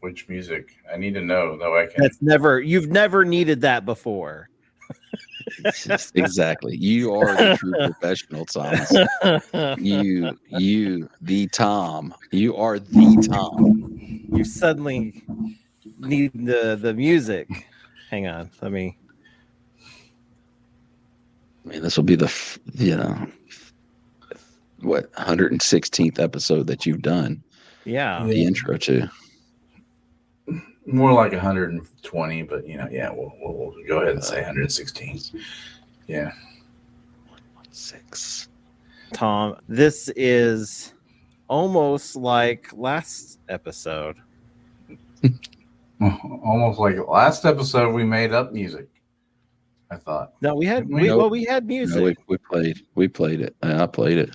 Which music? I need to know though. I can. You've never needed that before. Exactly. You are the true professional, Thomas. You, the Tom. You are the Tom. You suddenly need the music. Hang on, let me. I mean, this will be the 116th episode that you've done. Yeah. The intro to. More like 120, but we'll go ahead and say 116. Yeah. 116. Tom, this is almost like last episode. Almost like last episode, we made up music. I thought. No, we had we had music. No, we played it. I played it.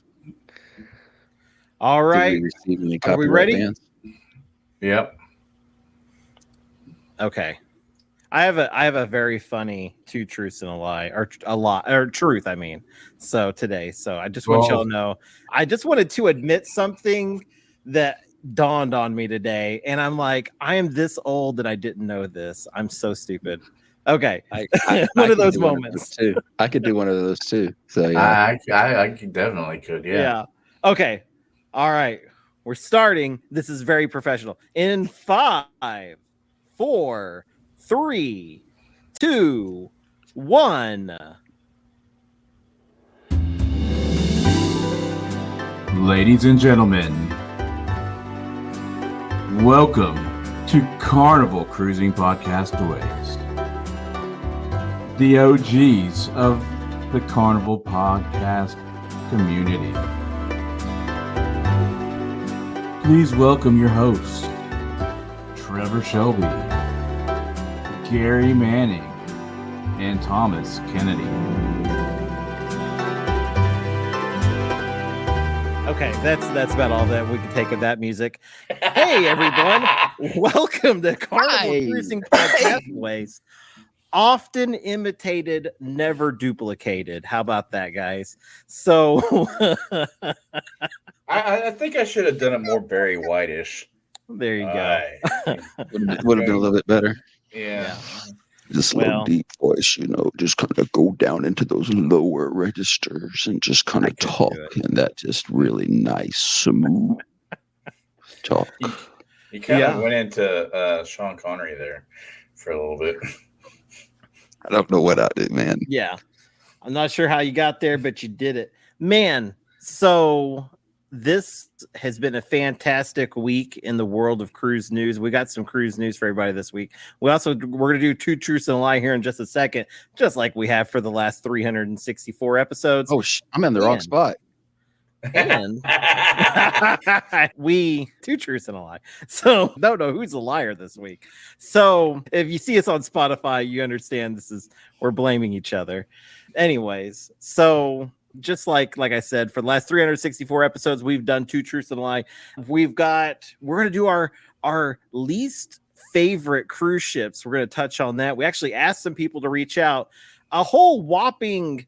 All right. Are we ready? Bands? Yep. Okay. I have a very funny 2 truths and a lie, or truth, I mean. So today, I just want y'all to know. I just wanted to admit something that dawned on me today, and I'm like, I am this old and I didn't know this. I'm so stupid. Okay, one of those moments too. I could do one of those too. So yeah, I definitely could. Yeah. Okay. All right. We're starting. This is very professional. In 5, 4, 3, 2, 1. Ladies and gentlemen, welcome to Carnival Cruising Podcastaways, the OGs of the Carnival podcast community. Please welcome your hosts, Trevor Shelby, Gary Manning, and Thomas Kennedy. Okay, that's about all that we can take of that music. Hey, everyone. Welcome to Carnival Cruising Podcastaways. Often imitated, never duplicated. How about that, guys? So I think I should have done it more Barry White-ish. There you go. would have been a little bit better. Yeah. Just low deep voice, just kind of go down into those lower registers and just kind of talk in that just really nice, smooth talk. You kind of went into Sean Connery there for a little bit. I don't know what I did, man. Yeah. I'm not sure how you got there, but you did it. Man, so this has been a fantastic week in the world of cruise news. We got some cruise news for everybody this week. We're going to do 2 truths and a lie here in just a second, just like we have for the last 364 episodes. Oh, I'm in the wrong spot. And 2 truths and a lie. So don't know who's the liar this week. So if you see us on Spotify, you understand we're blaming each other. Anyways, so just like I said, for the last 364 episodes, we've done 2 truths and a lie. We're going to do our least favorite cruise ships. We're going to touch on that. We actually asked some people to reach out. A whole whopping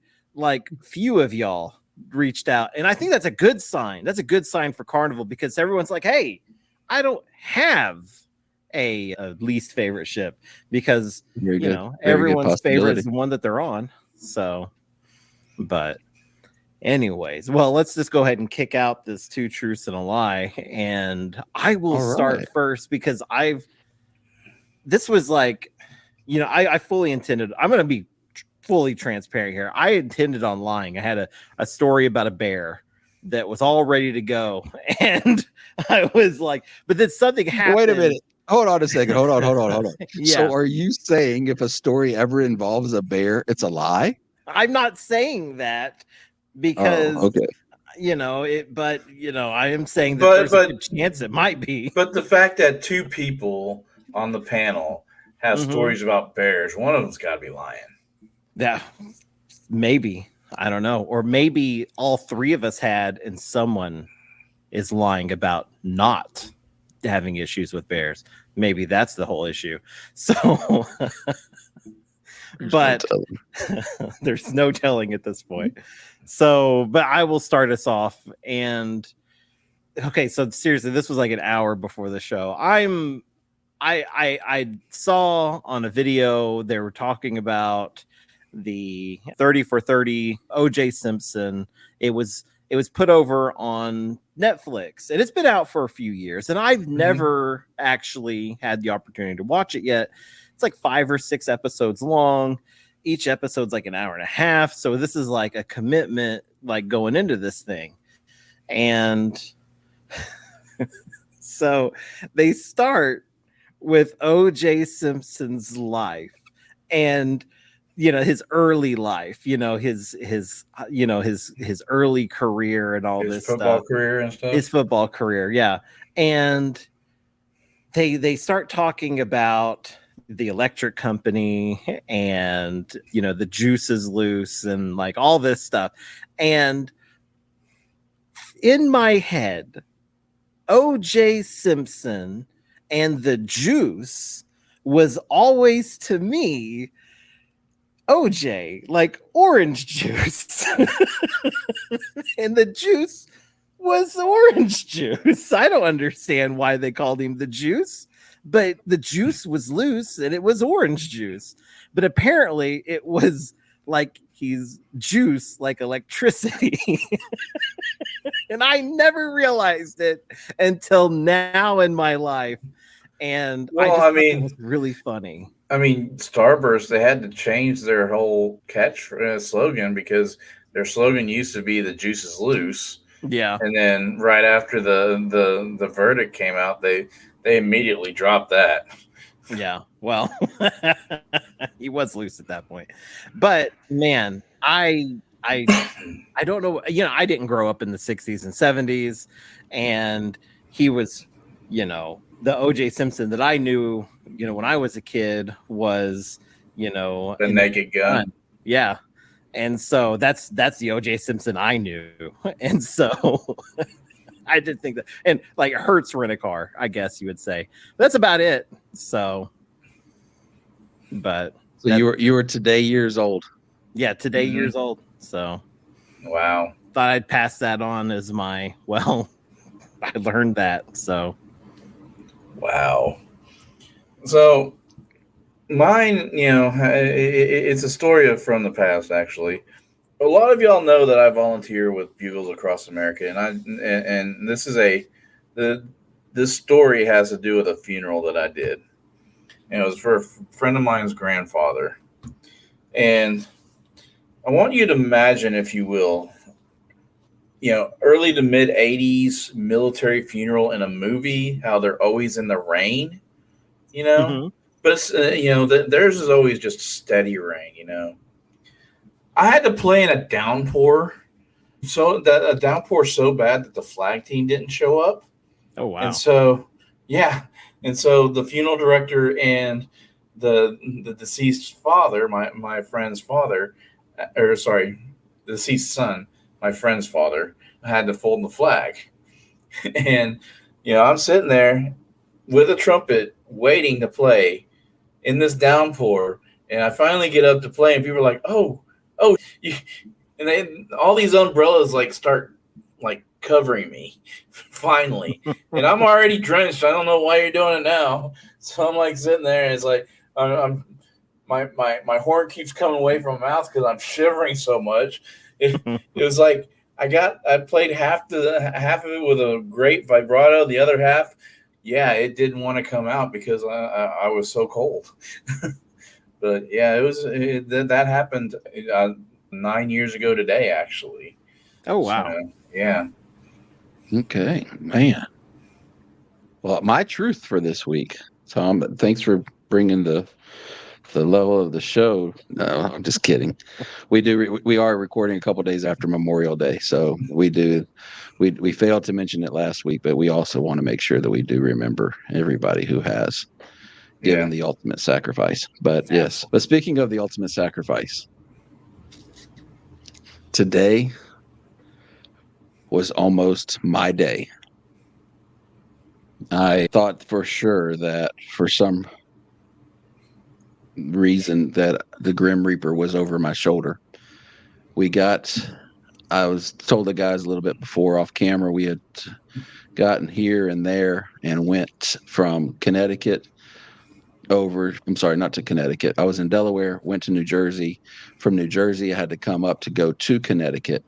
few of y'all reached out, and I think that's a good sign. That's a good sign for Carnival, because everyone's like, hey, I don't have a least favorite ship, because everyone's favorite is the one that they're on. So, but anyways, well, let's just go ahead and kick out this 2 truths and a lie, and I will start first, because this was I fully intended. I'm going to be fully transparent here. I intended on lying. I had a story about a bear that was all ready to go, and I was like, but then something happened. Wait a minute. Hold on a second. Hold on. Yeah. So are you saying if a story ever involves a bear, it's a lie? I'm not saying that, because I am saying that there's a good chance it might be. But the fact that 2 people on the panel have stories about bears, one of them's got to be lying. Yeah, maybe. I don't know. Or maybe all 3 of us had, and someone is lying about not having issues with bears. Maybe that's the whole issue. So, but there's no telling at this point. So, but I will start us off. And okay, so seriously, this was like an hour before the show. I'm I saw on a video they were talking about the 30 for 30 OJ Simpson. It was put over on Netflix, and it's been out for a few years, and I've never actually had the opportunity to watch it yet. It's like 5 or 6 episodes long. Each episode's like an hour and a half, so this is like a commitment, like going into this thing. And so they start with OJ Simpson's life, and his early life, his early career and all this football stuff. Career and stuff. His football career, yeah. And they start talking about the electric company and the juice is loose and like all this stuff. And in my head, OJ Simpson and the juice was always to me OJ, like orange juice. And the juice was orange juice. I don't understand why they called him the juice, but the juice was loose and it was orange juice. But apparently it was like he's juice, like electricity. And I never realized it until now in my life. And well, I mean, it was really funny. I mean, Starburst, they had to change their whole slogan, because their slogan used to be "the juice is loose." Yeah. And then right after the verdict came out, they immediately dropped that. Yeah. Well, he was loose at that point. But man, I don't know. I didn't grow up in the 60s and 70s, and he was, the OJ Simpson that I knew, when I was a kid was, the Naked Gun. Yeah. And so that's the OJ Simpson I knew. And so I did think that, and like Hertz rent a car, I guess you would say. That's about it. So you were today years old. Yeah, today years old. So wow. Thought I'd pass that on as I learned that. So wow. So mine, it's a story from the past, actually. A lot of y'all know that I volunteer with Bugles Across America, and this is this story has to do with a funeral that I did. And it was for a friend of mine's grandfather. And I want you to imagine, if you will, early to mid 80s military funeral in a movie, how they're always in the rain, Mm-hmm. But it's, theirs is always just steady rain, I had to play in a downpour, so that a downpour so bad that the flag team didn't show up. Oh wow! And so, the funeral director and the deceased father, my friend's father, the deceased son, my friend's father, had to fold the flag, and I'm sitting there with a trumpet waiting to play in this downpour, and I finally get up to play, and people are like, "Oh." And then all these umbrellas start covering me finally, and I'm already drenched. I don't know why you're doing it now. So I'm sitting there, and it's my horn keeps coming away from my mouth because I'm shivering so much. It was like I played half of it with a great vibrato, the other half, it didn't want to come out because I was so cold. But yeah, that happened 9 years ago today, actually. Oh wow! So, yeah. Okay, man. Well, my truth for this week, Tom. Thanks for bringing the level of the show. No, I'm just kidding. We are recording a couple days after Memorial Day, so we failed to mention it last week, but we also want to make sure that we do remember everybody who has given the ultimate sacrifice. But yes, but speaking of the ultimate sacrifice, today was almost my day. I thought for sure that for some reason that the Grim Reaper was over my shoulder. I was told the guys a little bit before off camera, we had gotten here and there and went from Connecticut I'm sorry, not to Connecticut. I was in Delaware, went to New Jersey. From New Jersey, I had to come up to go to Connecticut.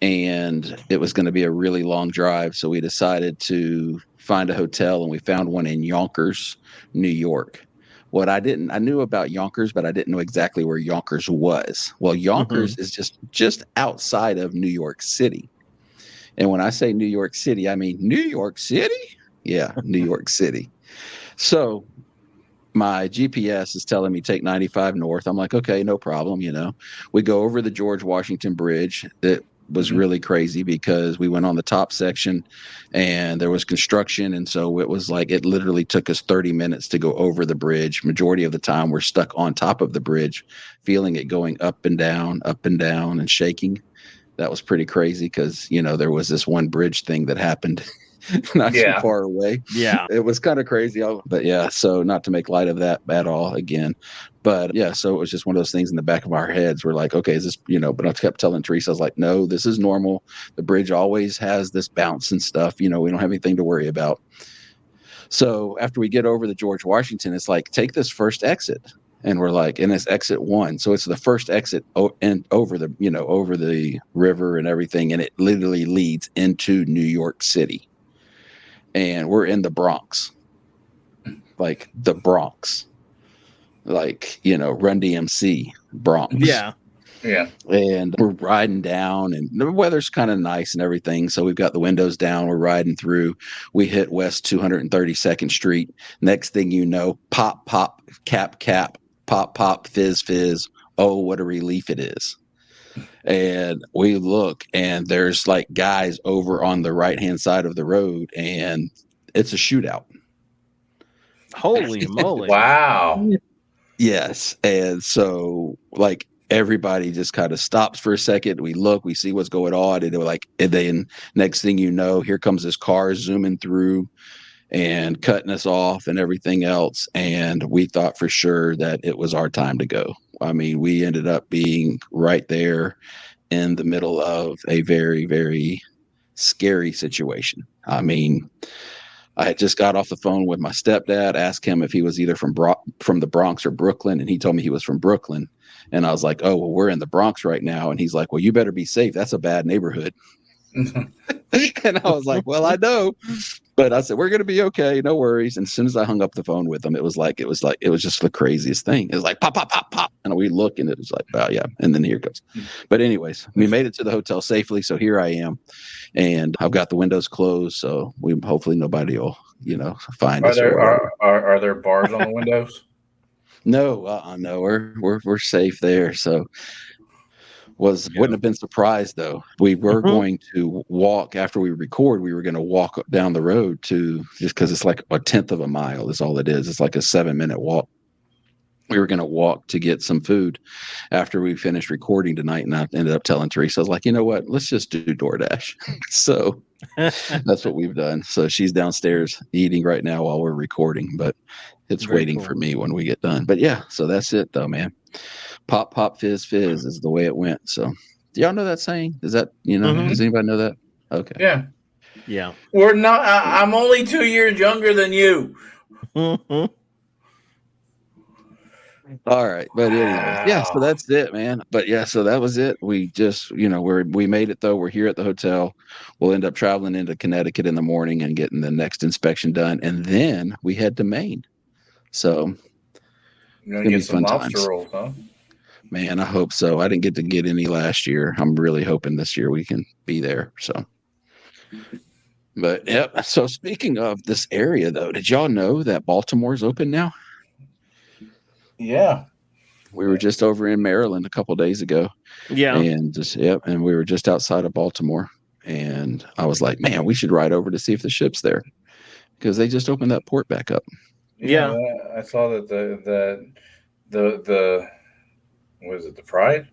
And it was going to be a really long drive. So we decided to find a hotel, and we found one in Yonkers, New York. I knew about Yonkers, but I didn't know exactly where Yonkers was. Well, Yonkers is just outside of New York City. And when I say New York City, I mean New York City. Yeah, New York City. So my GPS is telling me take 95 north. I'm like, okay, no problem. We go over the George Washington Bridge. It was really crazy because we went on the top section and there was construction. And so it was like, it literally took us 30 minutes to go over the bridge. Majority of the time we're stuck on top of the bridge, feeling it going up and down and shaking. That was pretty crazy because, there was this one bridge thing that happened not too far away. Yeah. It was kind of crazy. But yeah, so not to make light of that at all again. But yeah, so it was just one of those things in the back of our heads. We're like, okay, is this, but I kept telling Teresa, I was like, no, this is normal. The bridge always has this bounce and stuff. We don't have anything to worry about. So after we get over the George Washington, it's like, take this first exit. And we're like, and it's exit 1. So it's the first exit and over the river and everything. And it literally leads into New York City. And we're in the Bronx, like the Bronx, like, Run DMC Bronx. Yeah. Yeah. And we're riding down and the weather's kind of nice and everything. So we've got the windows down. We're riding through. We hit West 232nd Street. Next thing you know, pop, pop, cap, cap, pop, pop, fizz, fizz. Oh, what a relief it is. And we look and there's like guys over on the right-hand side of the road and it's a shootout. Holy moly. Wow. Yes. And so like everybody just kind of stops for a second. We look, we see what's going on. And then next thing you know, here comes this car zooming through and cutting us off and everything else. And we thought for sure that it was our time to go. I mean, we ended up being right there in the middle of a very, very scary situation. I mean, I had just got off the phone with my stepdad, asked him if he was either from the Bronx or Brooklyn, and he told me he was from Brooklyn. And I was like, oh, well, we're in the Bronx right now. And he's like, well, you better be safe. That's a bad neighborhood. And I was like, well, I know. But I said, we're going to be okay. No worries. And as soon as I hung up the phone with him, it was just the craziest thing. It was like, pop, pop, pop, pop. And we look and it was like, oh, yeah. And then here it goes. But anyways, we made it to the hotel safely. So here I am. And I've got the windows closed. So hopefully nobody will, find us. Are there bars on the windows? No, no, we're safe there. So wouldn't have been surprised though. We were going to walk after we record. We were going to walk down the road just because it's like a 1/10 of a mile is all it is. It's like a 7-minute walk. We were going to walk to get some food after we finished recording tonight. And I ended up telling Teresa, I was like, you know what? Let's just do DoorDash. So that's what we've done. So she's downstairs eating right now while we're recording, but it's Very waiting cool. for me when we get done. But yeah, so that's it though, man. Pop, pop, fizz, fizz is the way it went. So do y'all know that saying? Is that, does anybody know that? Okay. Yeah. Yeah. We're not, I'm only 2 years younger than you. All right. But anyway, yeah, so that's it, man. But yeah, so that was it. We just, we made it though. We're here at the hotel. We'll end up traveling into Connecticut in the morning and getting the next inspection done. And then we head to Maine. So You're going to get some lobster rolls, huh? Man, I hope so. I didn't get to get any last year. I'm really hoping this year we can be there. So, but yeah. So speaking of this area though, did y'all know that Baltimore's open now? Yeah. We were just over in Maryland a couple of days ago. Yeah. And and we were just outside of Baltimore. And I was like, man, we should ride over to see if the ship's there. Because they just opened that port back up. Yeah. I saw that the what is it, the Pride?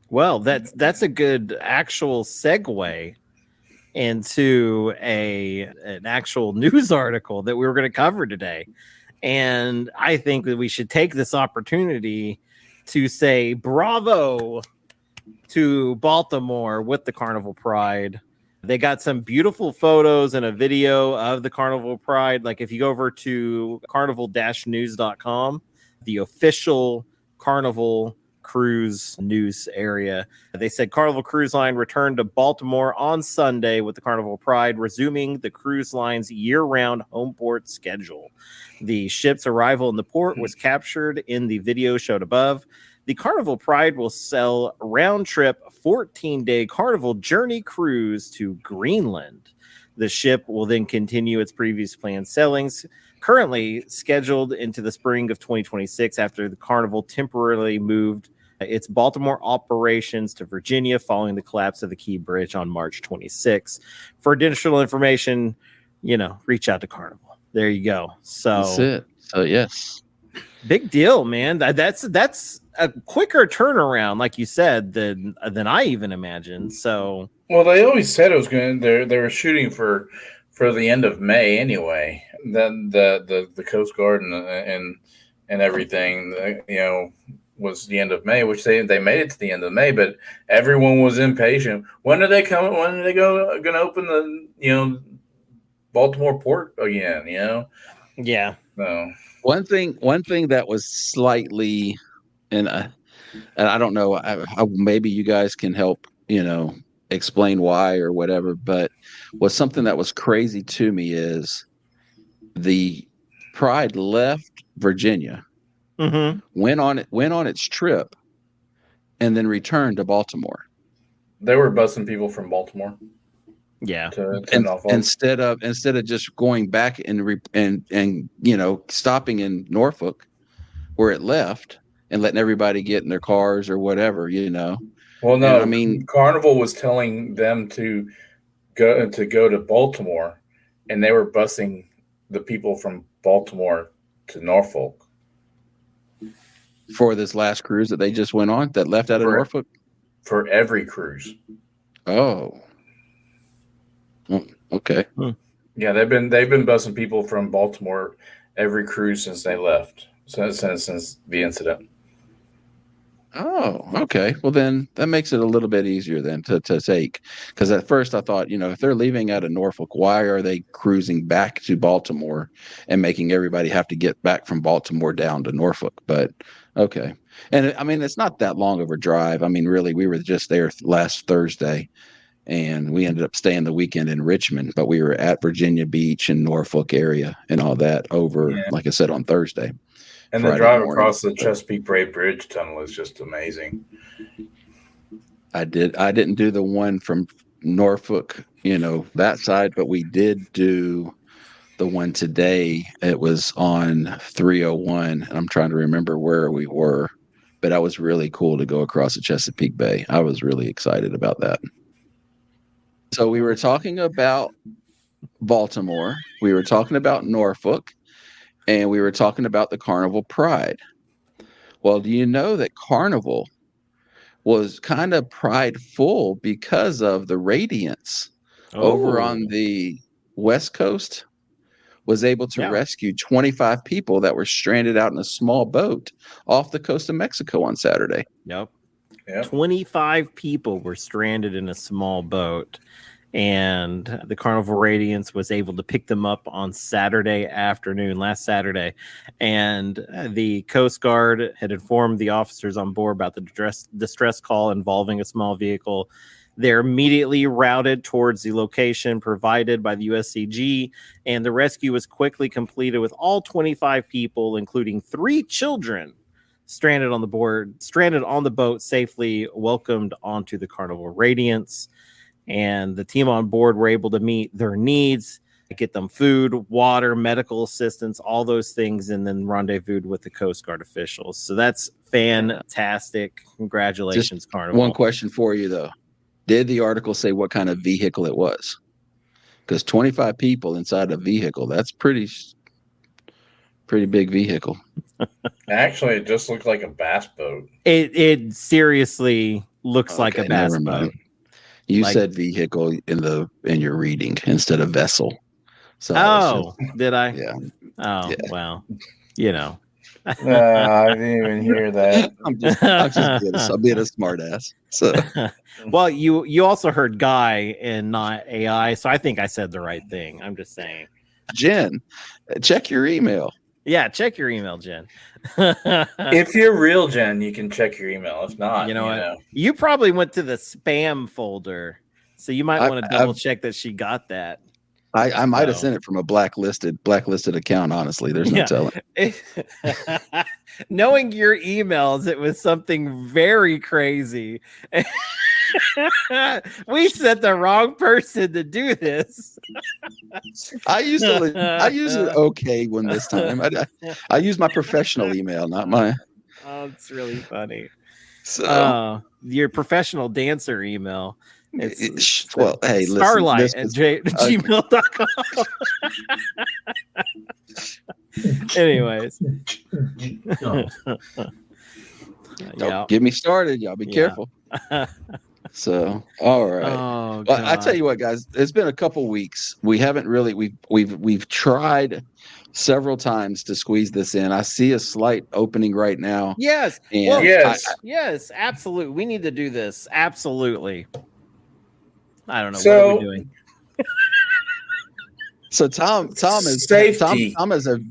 Well, that's a good actual segue into an actual news article that we were going to cover today. And I think that we should take this opportunity to say bravo to Baltimore with the Carnival Pride. They got some beautiful photos and a video of the Carnival Pride. Like if you go over to carnival-news.com, the official Carnival Cruise news area, they said Carnival Cruise Line returned to Baltimore on Sunday with the Carnival Pride, resuming the cruise line's year-round home port schedule. The ship's arrival in the port was captured in the video showed above. The Carnival Pride will sell round-trip 14-day Carnival Journey cruise to Greenland. The ship will then continue its previous planned sailings, currently scheduled into the spring of 2026 after the Carnival temporarily moved its Baltimore operations to Virginia following the collapse of the Key Bridge on March 26. For additional information, reach out to Carnival. There you go. So that's it. So yes. Big deal, man. That's a quicker turnaround, like you said, than I even imagined. So, well, they always said it was going. They were shooting for the end of May anyway. Then the Coast Guard and everything, was the end of May, which they made it to the end of May. But everyone was impatient. When are they coming? When are they going to open the Baltimore port again? Yeah. No. One thing that was slightly, and I don't know, maybe you guys can help, explain why or whatever, but was something that was crazy to me is the Pride left Virginia, went on its trip, and then returned to Baltimore. They were busing people from Baltimore. Yeah. Instead of just going back and stopping in Norfolk where it left and letting everybody get in their cars or whatever, Well, no, and I mean, Carnival was telling them to go to Baltimore, and they were busing the people from Baltimore to Norfolk for this last cruise that they just went on that left out of Norfolk. For every cruise. Oh. Okay. Yeah, they've been busing people from Baltimore every cruise since they left. Since the incident. Oh, okay. Well, then that makes it a little bit easier then to take. Because at first I thought, if they're leaving out of Norfolk, why are they cruising back to Baltimore and making everybody have to get back from Baltimore down to Norfolk? But okay. And I mean, it's not that long of a drive. I mean, really, we were just there last Thursday. And we ended up staying the weekend in Richmond, but we were at Virginia Beach and Norfolk area and all that over, like I said, on Thursday. And the drive across the Chesapeake Bay Bridge tunnel is just amazing. I didn't do the one from Norfolk, that side, but we did do the one today. It was on 301. And I'm trying to remember where we were, but that was really cool to go across the Chesapeake Bay. I was really excited about that. So we were talking about Baltimore, we were talking about Norfolk, and we were talking about the Carnival Pride. Well, do you know that Carnival was kind of prideful because of the Radiance over on the West Coast was able to rescue 25 people that were stranded out in a small boat off the coast of Mexico on Saturday. Yep. 25 people were stranded in a small boat, and the Carnival Radiance was able to pick them up on Saturday afternoon, last Saturday. And the Coast Guard had informed the officers on board about the distress call involving a small vehicle. They're immediately routed towards the location provided by the USCG, and the rescue was quickly completed with all 25 people, including 3 children, stranded on the boat, safely welcomed onto the Carnival Radiance. And the team on board were able to meet their needs, get them food, water, medical assistance, all those things, and then rendezvoused with the Coast Guard officials. So that's fantastic. Congratulations, Just Carnival. One question for you, though. Did the article say what kind of vehicle it was? Because 25 people inside a vehicle, that's pretty big vehicle. Actually, it just looked like a bass boat. It seriously looks like a bass boat. You said vehicle in your reading instead of vessel. So did I? Yeah. Oh, Yeah. well, No, I didn't even hear that. I'm just being a smart ass. So Well, you also heard Guy and not AI, so I think I said the right thing. I'm just saying. Jen, check your email. Yeah, check your email, Jen. If you're real, Jen, you can check your email. If not, you know what? You probably went to the spam folder, so you might want to double check that she got that. I might have sent it from a blacklisted account. Honestly, there's no telling. Knowing your emails, it was something very crazy. We sent the wrong person to do this. I used an okay one this time. I used my professional email, not my. Oh, it's really funny. So your professional dancer email. It's well, hey, starlight at gmail.com. Anyways. Don't get me started. Y'all be careful. So, all right. Oh, well, I tell you what, guys, it's been a couple weeks. We haven't really we've tried several times to squeeze this in. I see a slight opening right now. Yes. And well, yes, absolutely. We need to do this. Absolutely. I don't know. What are we doing? So Tom is safety. Tom is a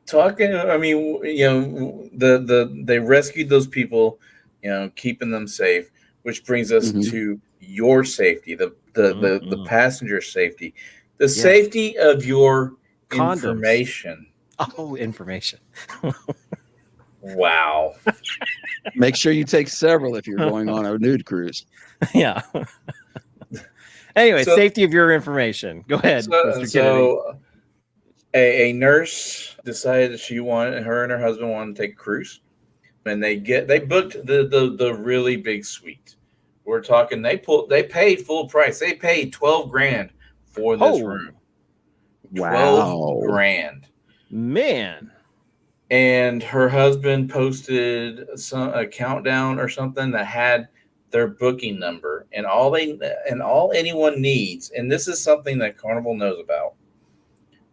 talking. I mean, they rescued those people, keeping them safe, which brings us to your safety, the passenger safety, the safety of your condoms. Information. Oh, information. Wow. Make sure you take several if you're going on a nude cruise. Yeah. Anyway, safety of your information. Go ahead, Mr. Kennedy. So a nurse decided that her and her husband wanted to take a cruise, and they booked the really big suite. We're talking they paid full price. They paid $12,000 for this room. Wow. $12,000. Man. And her husband posted a countdown or something that had their booking number, and all anyone needs, and this is something that Carnival knows about.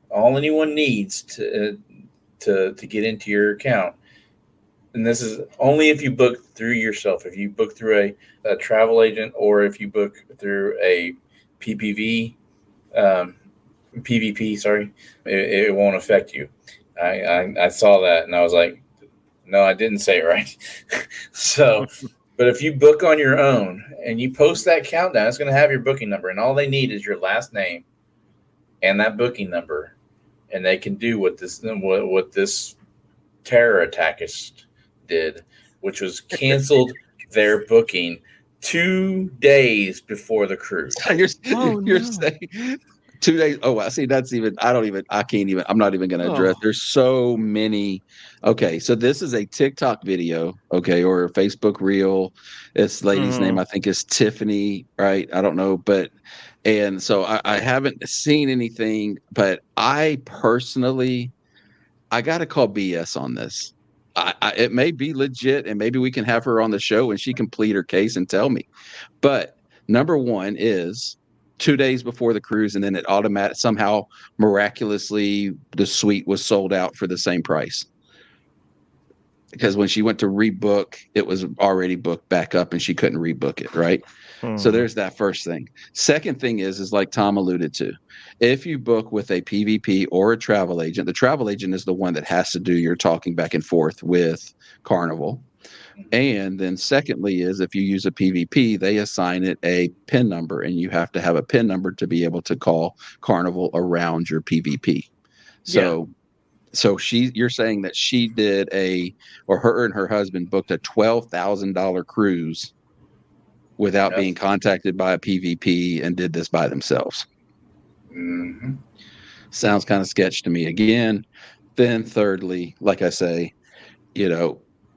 All anyone needs to get into your account, and this is only if you book through yourself. If you book through a travel agent, or if you book through a PVP, sorry, it won't affect you. I saw that and I was like, no, I didn't say it right. So. But if you book on your own and you post that countdown, it's going to have your booking number, and all they need is your last name and that booking number, and they can do what this terror attackist did, which was canceled their booking 2 days before the cruise. You're saying 2 days. Oh, I see. I'm not even going to address. There's so many. Okay. So this is a TikTok video. Okay. Or a Facebook reel. This lady's name, I think, is Tiffany. Right. I don't know. And so I haven't seen anything, but I personally, I got to call BS on this. It may be legit, and maybe we can have her on the show and she can plead her case and tell me. But number one is 2 days before the cruise, and then it somehow miraculously the suite was sold out for the same price. Because when she went to rebook, it was already booked back up and she couldn't rebook it, right? So there's that first thing. Second thing is like Tom alluded to. If you book with a PVP or a travel agent, the travel agent is the one that has to do your talking back and forth with Carnival. And then secondly is if you use a PVP, they assign it a PIN number, and you have to have a PIN number to be able to call Carnival around your PVP. So you're saying that she did her and her husband booked a $12,000 cruise without being contacted by a PVP and did this by themselves. Mm-hmm. Sounds kind of sketch to me again. Then thirdly, like I say,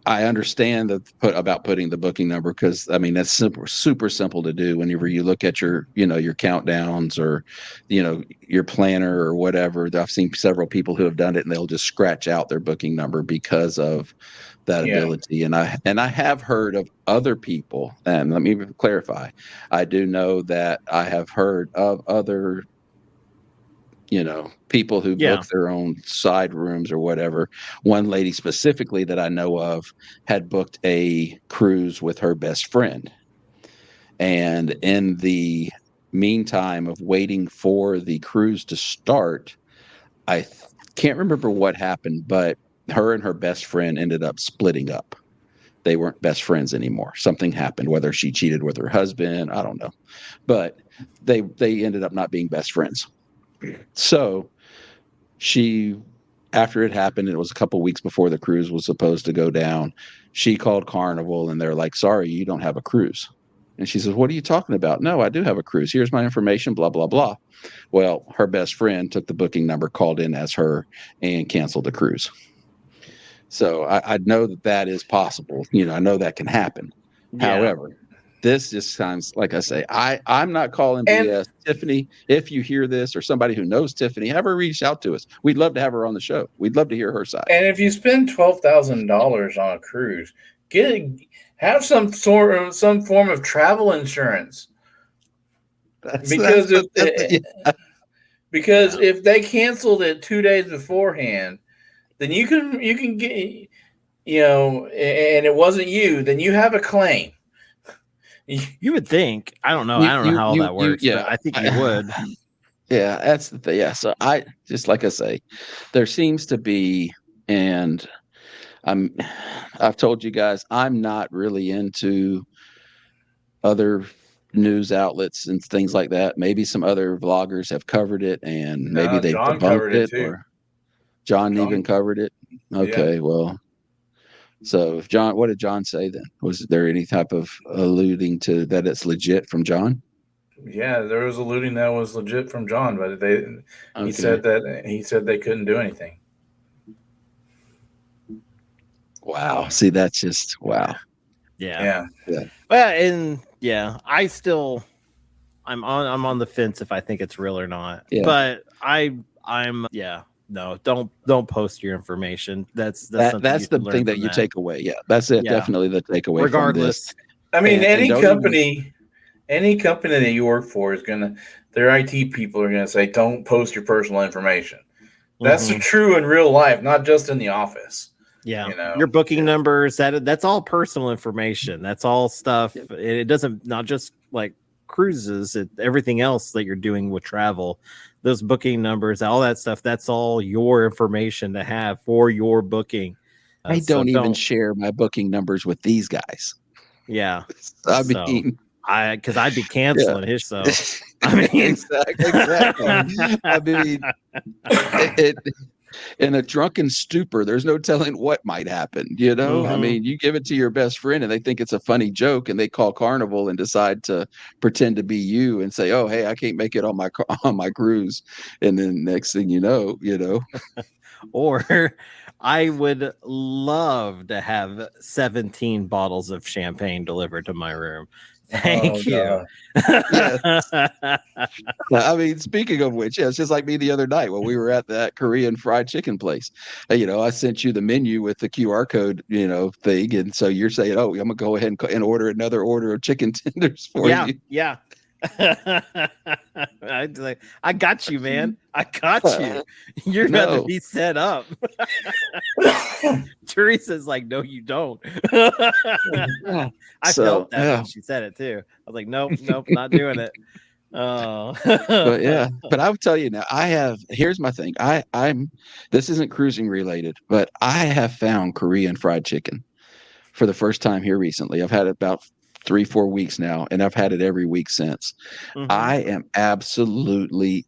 I understand about putting the booking number, because I mean that's super simple to do. Whenever you look at your countdowns or your planner or whatever, I've seen several people who have done it, and they'll just scratch out their booking number because of that ability. And I have heard of other people, and let me clarify, I do know that I have heard of other people who Yeah. book their own side rooms or whatever. One lady specifically that I know of had booked a cruise with her best friend. And in the meantime of waiting for the cruise to start, I can't remember what happened, but her and her best friend ended up splitting up. They weren't best friends anymore. Something happened, whether she cheated with her husband, I don't know. But they ended up not being best friends. So after it happened, it was a couple weeks before the cruise was supposed to go down. She called Carnival and they're like, sorry, you don't have a cruise. And she says, what are you talking about? No, I do have a cruise. Here's my information, blah, blah, blah. Well, her best friend took the booking number, called in as her, and canceled the cruise. So I know that is possible. I know that can happen. Yeah. However, this just sounds like I say, I'm not calling BS. Tiffany, if you hear this or somebody who knows Tiffany, have her reach out to us. We'd love to have her on the show. We'd love to hear her side. And if you spend $12,000 on a cruise, have some form of travel insurance. Because if they canceled it 2 days beforehand, then you can get, and it wasn't you, then you have a claim. You would think. I don't know. I don't know how that works, but I think you would. Yeah, that's the thing. Yeah. So just like I say, there seems to be, and I've told you guys, I'm not really into other news outlets and things like that. Maybe some other vloggers have covered it and maybe they John debunked it too. or John even covered it. Okay. Yeah. Well, so what did John say then? Was there any type of alluding to that it's legit from John? Yeah, there was alluding that was legit from John, but he said they couldn't do anything. Wow. See, that's just wow. Yeah. Well, and I'm on the fence if I think it's real or not. Yeah. But no, don't post your information. That's the thing that you take away. Yeah, that's it. Yeah. Definitely the takeaway. Regardless, from this. I mean, any company that you work for is their IT people are gonna say, don't post your personal information. That's true in real life, not just in the office. Yeah, your booking numbers, that's all personal information. That's all stuff. Yeah. It doesn't, not just like cruises, everything else that you're doing with travel, those booking numbers, all that stuff, that's all your information to have for your booking. I don't even share my booking numbers with these guys. Yeah. I mean, because I'd be canceling his. So I mean, exactly. I mean, in a drunken stupor, there's no telling what might happen. I mean, you give it to your best friend and they think it's a funny joke and they call Carnival and decide to pretend to be you and say, oh, hey, I can't make it on my cruise. And then next thing you know, or I would love to have 17 bottles of champagne delivered to my room. Thank you. I mean, speaking of which, it's just like me the other night when we were at that Korean fried chicken place. I sent you the menu with the QR code, thing. And so you're saying, oh, I'm going to go ahead and order another order of chicken tenders for you. Yeah. I got you, man. I got you. You're going to be set up. Teresa's like, no, you don't. I felt that when she said it too. I was like, nope, not doing it. Oh, but I'll tell you now, here's my thing. This isn't cruising related, but I have found Korean fried chicken for the first time here recently. I've had it about 3-4 weeks now, and I've had it every week since. I am absolutely,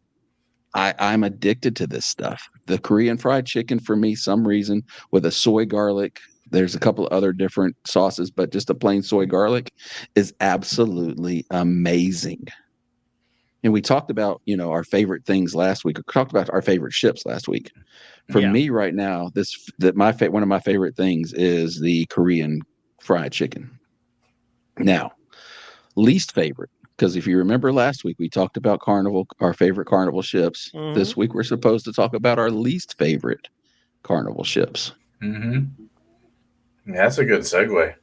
I'm addicted to this stuff. The Korean fried chicken, for me, some reason, with a soy garlic, there's a couple of other different sauces, but just a plain soy garlic is absolutely amazing. And we talked about, our favorite things last week. We talked about our favorite ships last week. For me right now, one of my favorite things is the Korean fried chicken. Now, least favorite, because if you remember last week, we talked about Carnival, our favorite Carnival ships. This week, we're supposed to talk about our least favorite Carnival ships. That's a good segue.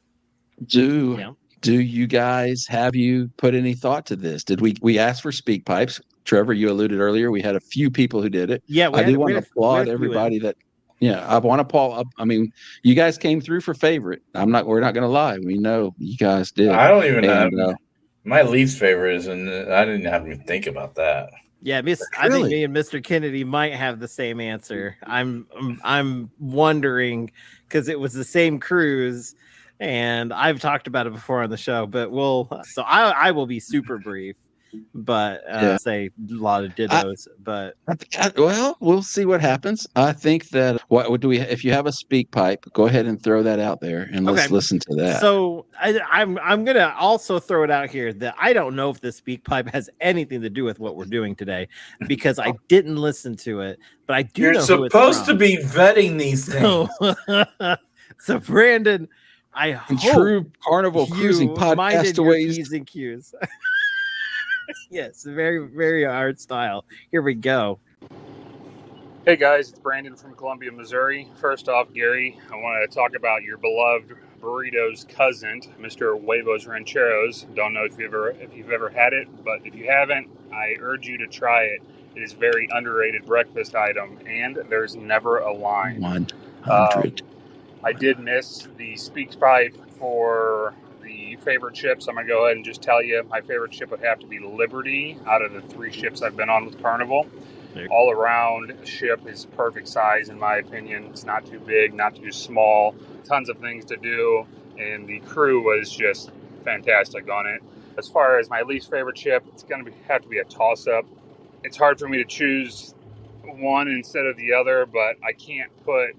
Do you guys, have you put any thought to this? Did we ask for speak pipes? Trevor, you alluded earlier, we had a few people who did it. Yeah, I do want to applaud everybody that. Yeah, I want to applaud. I mean, you guys came through for favorite. We're not going to lie. We know you guys did. I don't even know. My least favorite is, and I didn't have to think about that. Yeah, I think me and Mr. Kennedy might have the same answer. I'm wondering because it was the same cruise, and I've talked about it before on the show. But I will be super brief. But say a lot of dittos. Well, we'll see what happens. I think that what do we? If you have a speak pipe, go ahead and throw that out there, and let's listen to that. So I'm gonna also throw it out here that I don't know if the speak pipe has anything to do with what we're doing today because I didn't listen to it. But I do. You're supposed to be vetting these things. So Brandon, I hope true Carnival Cruising Podcastaways P's and Q's. Yes, very, very hard style. Here we go. Hey guys, it's Brandon from Columbia, Missouri. First off, Gary, I want to talk about your beloved burrito's cousin, Mr. Huevos Rancheros. Don't know if you've ever had it, but if you haven't, I urge you to try it. It is a very underrated breakfast item, and there's never a line. 100. I did miss the speak pipe for the favorite ships. I'm going to go ahead and just tell you my favorite ship would have to be Liberty out of the 3 ships I've been on with Carnival. All around ship is perfect size in my opinion. It's not too big, not too small. Tons of things to do, and the crew was just fantastic on it. As far as my least favorite ship, it's going to have to be a toss-up. It's hard for me to choose one instead of the other, but I can't put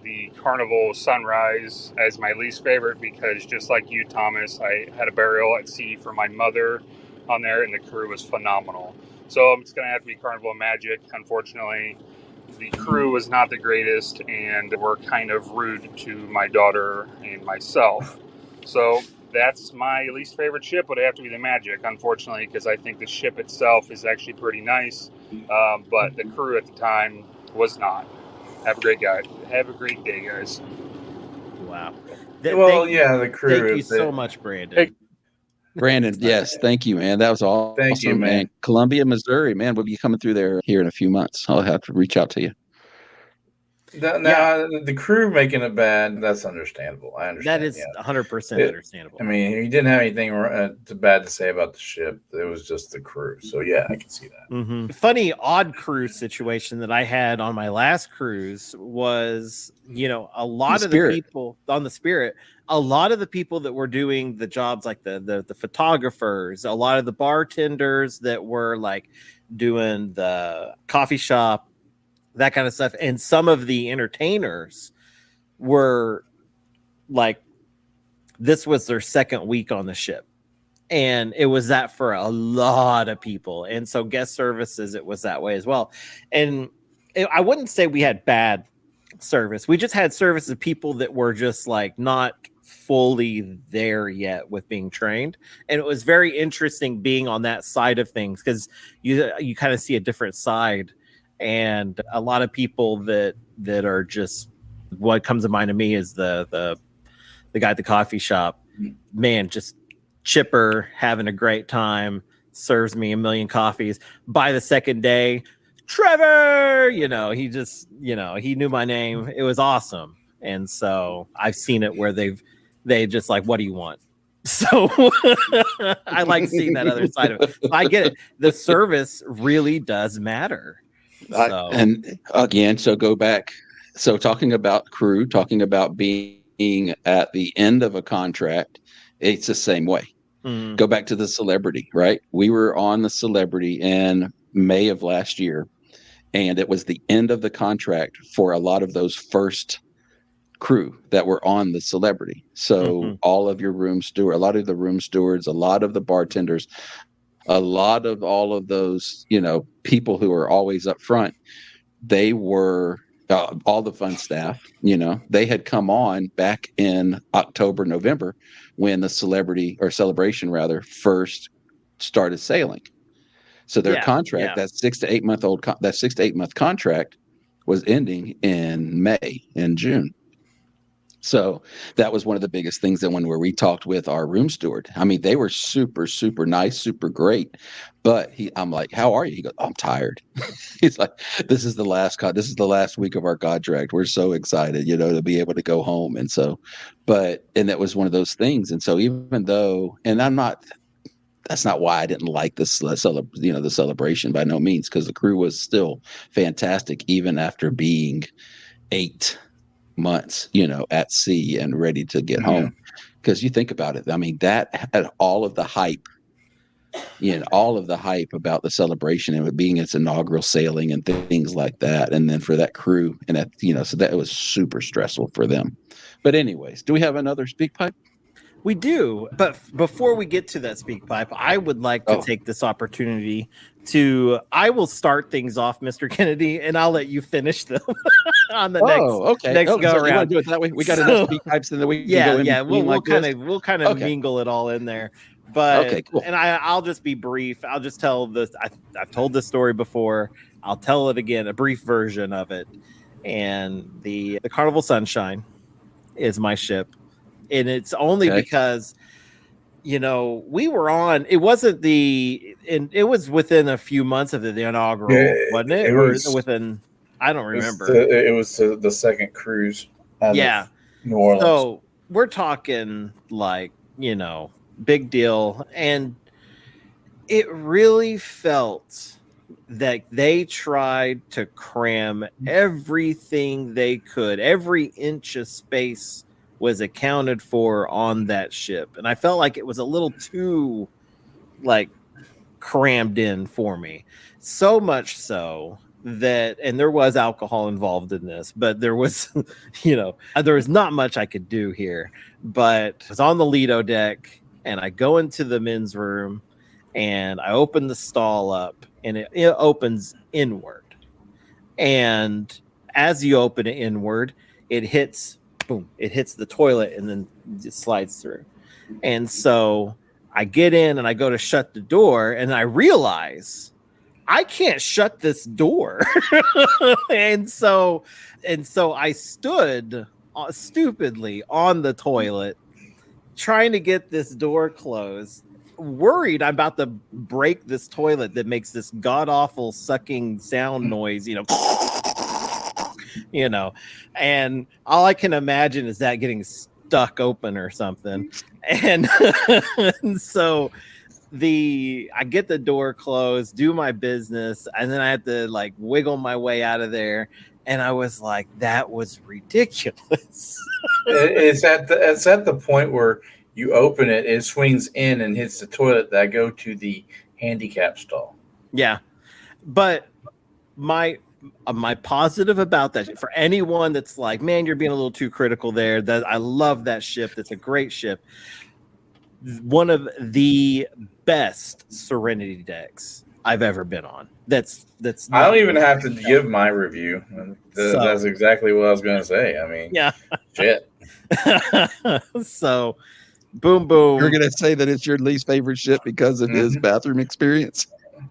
the Carnival Sunrise as my least favorite because just like you, Thomas, I had a burial at sea for my mother on there, and the crew was phenomenal. So it's going to have to be Carnival Magic. Unfortunately, the crew was not the greatest and were kind of rude to my daughter and myself. So that's my least favorite ship would have to be the Magic, unfortunately, because I think the ship itself is actually pretty nice, but the crew at the time was not. Have a great day, guys. Wow. The crew. Thank you so much, Brandon. Hey. Brandon, yes, thank you, man. That was awesome. Thank you, man. And Columbia, Missouri, man, we'll be coming through there here in a few months. I'll have to reach out to you. Now, the crew making it bad, that's understandable. I understand. That is 100% understandable. I mean, he didn't have anything bad to say about the ship. It was just the crew. So, yeah, I can see that. Mm-hmm. Funny, odd cruise situation that I had on my last cruise was, a lot of the people on the Spirit, a lot of the people that were doing the jobs like the photographers, a lot of the bartenders that were like doing the coffee shop, that kind of stuff. And some of the entertainers were like, this was their second week on the ship. And it was that for a lot of people. And so guest services, it was that way as well. And I wouldn't say we had bad service. We just had service of people that were just like not fully there yet with being trained. And it was very interesting being on that side of things because you kind of see a different side. And a lot of people that are just, what comes to mind to me is the guy at the coffee shop, man, just chipper, having a great time, serves me a million coffees. By the second day, Trevor, he just, he knew my name. It was awesome. And so I've seen it where they just like, what do you want? So I like seeing that other side of it. I get it. The service really does matter. And again, so go back. So talking about crew, talking about being at the end of a contract, it's the same way. Mm-hmm. Go back to the Celebrity, right? We were on the Celebrity in May of last year, and it was the end of the contract for a lot of those first crew that were on the Celebrity. So all of your room steward, a lot of the room stewards, a lot of the bartenders, a lot of all of those, people who are always up front, they were all the fun staff, they had come on back in October, November, when the Celebrity or Celebration rather first started sailing. So their contract, that 6 to 8 month contract was ending in May and June. So that was one of the biggest things that where we talked with our room steward. I mean, they were super, super nice, super great. But I'm like, how are you? He goes, I'm tired. He's like, this is the last week of our contract. We're so excited, to be able to go home. And so, and that was one of those things. And so even though, and that's not why I didn't like the celebration by no means, because the crew was still fantastic, even after being 8 months, at sea and ready to get home. Because you think about it, I mean, that had all of the hype, about the celebration and it being its inaugural sailing and things like that. And then for that crew and so that was super stressful for them. But anyways, do we have another speak pipe? We do, but before we get to that speak pipe, I would like to take this opportunity I will start things off, Mr. Kennedy, and I'll let you finish them on the next go around. You want to do it that way? We got enough speak pipes, and then we can go in. Yeah, we'll kind of mingle it all in there. But okay, cool. And I'll just be brief. I'll just tell this. I've told this story before. I'll tell it again, a brief version of it. And the Carnival Sunshine is my ship. And it's only because, we were on, it wasn't it was within a few months of the inaugural, wasn't it? Within, I don't remember. It was the second cruise. New Orleans. So we're talking like, big deal. And it really felt that they tried to cram everything they could, every inch of space was accounted for on that ship. And I felt like it was a little too crammed in for me. So much so that, and there was alcohol involved in this, but there was, there was not much I could do here, but I was on the Lido deck and I go into the men's room and I open the stall up and it opens inward. And as you open it inward, it hits the toilet and then it slides through. And so I get in and I go to shut the door and I realize I can't shut this door. and so I stood stupidly on the toilet trying to get this door closed, worried I'm about to break this toilet that makes this god-awful sucking sound noise, and all I can imagine is that getting stuck open or something. And, and so I get the door closed, do my business, and then I had to wiggle my way out of there. And I was like, that was ridiculous. It's at the point where you open it, it swings in and hits the toilet that go to the handicap stall. Yeah. But my positive about that, for anyone that's like, man, you're being a little too critical there, that I love that ship. That's a great ship. One of the best Serenity decks I've ever been on. That's I don't even have to give my review. That's exactly what I was going to say. I mean, yeah, shit. So, boom. You're going to say that it's your least favorite ship because of his bathroom experience?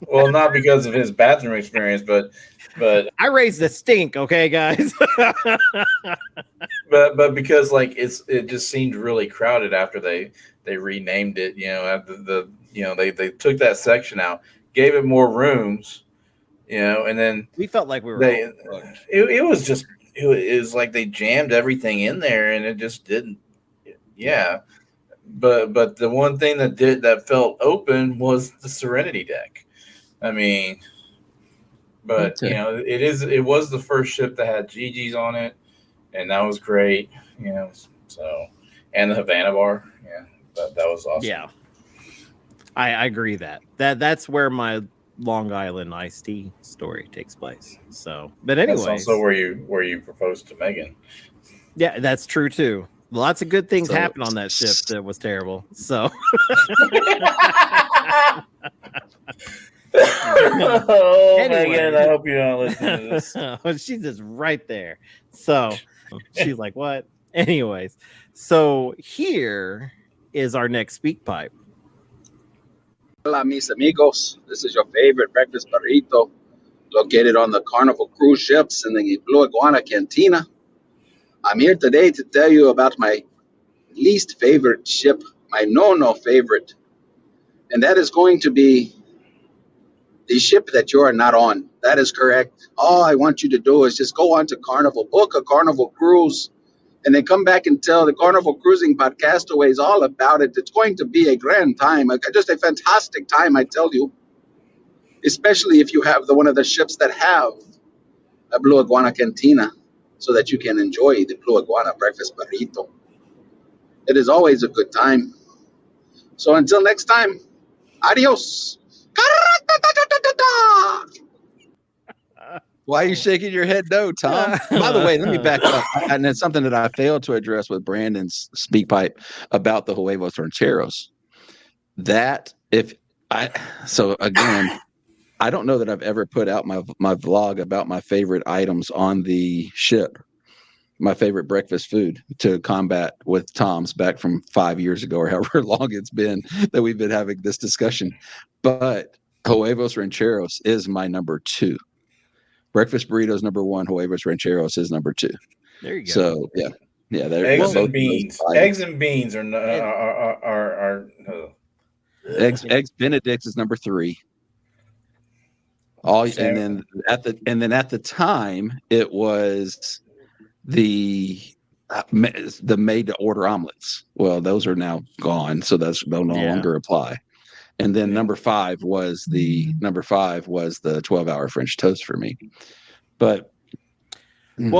Well, not because of his bathroom experience, but I raised the stink, okay, guys. but because it just seemed really crowded after they renamed it. After they took that section out, gave it more rooms, and then we felt like we were. It was like they jammed everything in there, and it just didn't. Yeah, but the one thing that felt open was the Serenity deck. I mean, but it was the first ship that had GGs on it, and that was great. So, and the Havana bar, that was awesome. Yeah, I agree that's where my Long Island iced tea story takes place. So, but anyway, that's also where you proposed to Megan. Yeah, that's true too. Lots of good things happened on that ship that was terrible. So. Megan, I hope you don't listen to this. She's just right there. So she's like, what? Anyways, so here is our next speak pipe. Hola, mis amigos. This is your favorite breakfast burrito, located on the Carnival cruise ships in the Blue Iguana Cantina. I'm here today to tell you about my least favorite ship, my no favorite, and that is going to be the ship that you are not on. That is correct. All I want you to do is just go on to Carnival, book a Carnival cruise, and then come back and tell the Carnival Cruising Podcastaways all about it. It's going to be a grand time, just a fantastic time, I tell you, especially if you have one of the ships that have a Blue Iguana Cantina so that you can enjoy the Blue Iguana Breakfast Burrito. It is always a good time. So until next time, adios. Why are you shaking your head no, Tom? By the way, let me back up. And it's something that I failed to address with Brandon's speak pipe about the huevos rancheros. So again, I don't know that I've ever put out my vlog about my favorite items on the ship, my favorite breakfast food to combat with Tom's back from 5 years ago or however long it's been that we've been having this discussion. But huevos rancheros is my number 2. Breakfast burritos number 1, huevos rancheros is number 2. There you go. So yeah, eggs and beans. Eggs and beans are eggs Benedict is number 3. And then at the time it was the made to order omelets. Well, those are now gone, so those no longer apply. And then number 5 was the 12-hour French toast for me. But and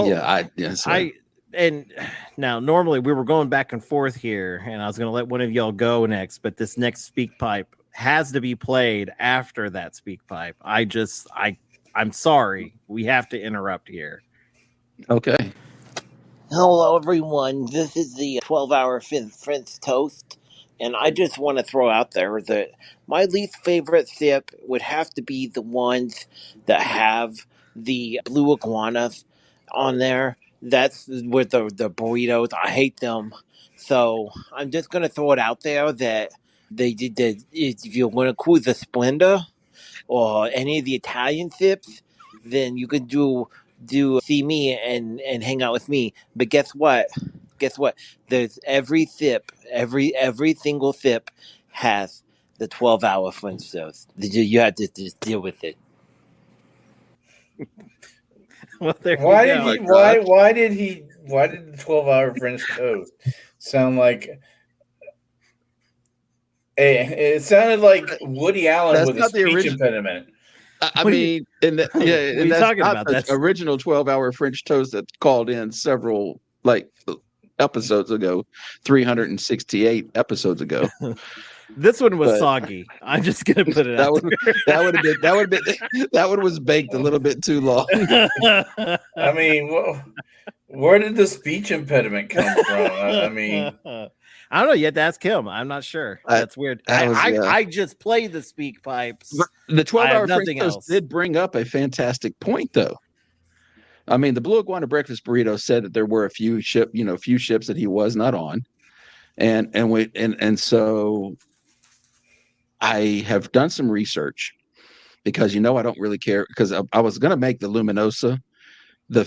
now normally we were going back and forth here, and I was going to let one of y'all go next, but this next speak pipe has to be played after that speak pipe. I'm sorry, we have to interrupt here. Okay. Hello, everyone. This is the 12-hour French toast, and I just want to throw out there that my least favorite sip would have to be the ones that have the blue iguanas on there. That's with the burritos. I hate them. So I'm just going to throw it out there that if you're going to cruise the Splendor or any of the Italian sips, then you could do see me and hang out with me. But guess what? There's every single sip has the 12-hour French toast. You have to just deal with it. Well, there why you did go. why did the 12-hour French toast sound like it sounded like Woody Allen with a speech impediment? I mean, and that's talking not about? the That's original 12-hour French toast that called in several episodes ago, 368 episodes ago. This one was soggy. I'm just gonna put it out. That one was baked a little bit too long. I mean, where did the speech impediment come from? I mean, I don't know. You have to ask him. I'm not sure. That's weird. I just play the speak pipes. The 12-hour French toast did bring up a fantastic point, though. I mean, the Blue Iguana Breakfast Burrito said that there were a few ships that he was not on, and so I have done some research because I don't really care because I was going to make the Luminosa, the